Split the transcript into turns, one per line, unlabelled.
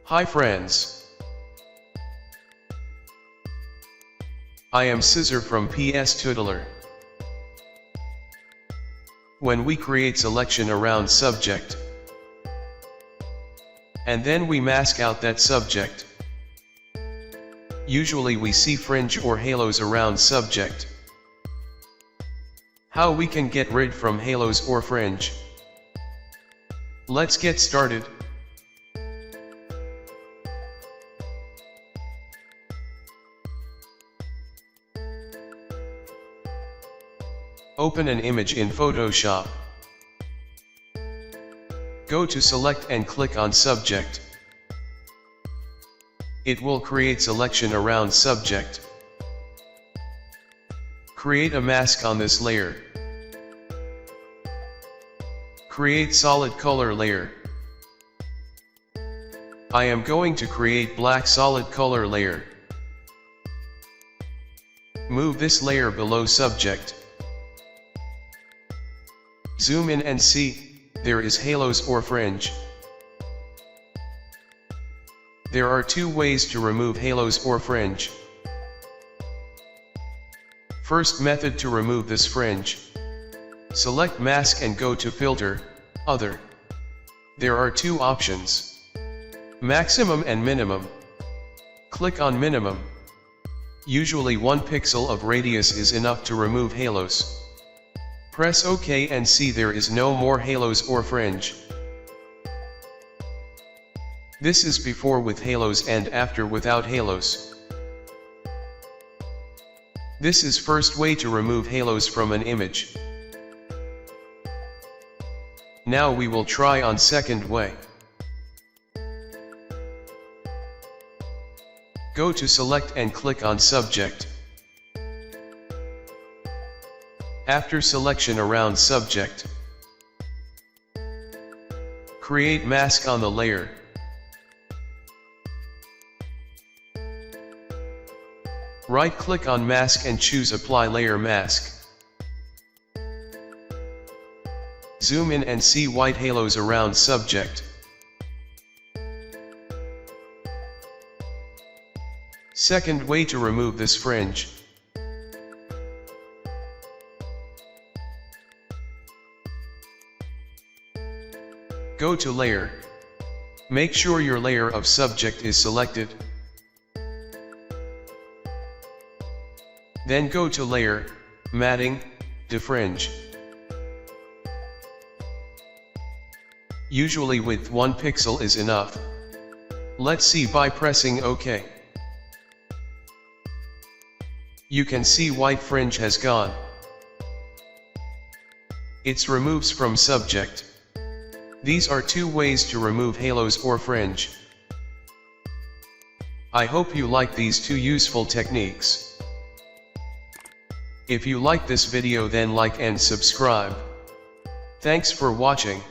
Hi friends. I am Scissor from PS Tuteler. When we create selection around subject, and then we mask out that subject, usually we see fringe or halos around subject. How we can get rid from halos or fringe? Let's get started. Open an image in Photoshop. Go to Select and click on Subject. It will create selection around subject. Create a mask on this layer. Create solid color layer. I am going to create black solid color layer. Move this layer below subject. Zoom in and see, there is halos or fringe. There are two ways to remove halos or fringe. First method to remove this fringe. Select mask and go to filter, other. There are two options. Maximum and minimum. Click on minimum. Usually 1 pixel of radius is enough to remove halos. Press OK and see there is no more halos or fringe. This is before with halos and after without halos. This is first way to remove halos from an image. Now we will try on second way. Go to Select and click on Subject. After selection around subject, create mask on the layer. Right-click on mask and choose Apply Layer Mask. Zoom in and see white halos around subject. Second way to remove this fringe. Go to Layer. Make sure your layer of subject is selected. Then go to Layer, Matting, Defringe. Usually width 1 pixel is enough. Let's see by pressing OK. You can see white fringe has gone. It's removes from subject. These are two ways to remove halos or fringe. I hope you like these two useful techniques. If you like this video then like and subscribe. Thanks for watching.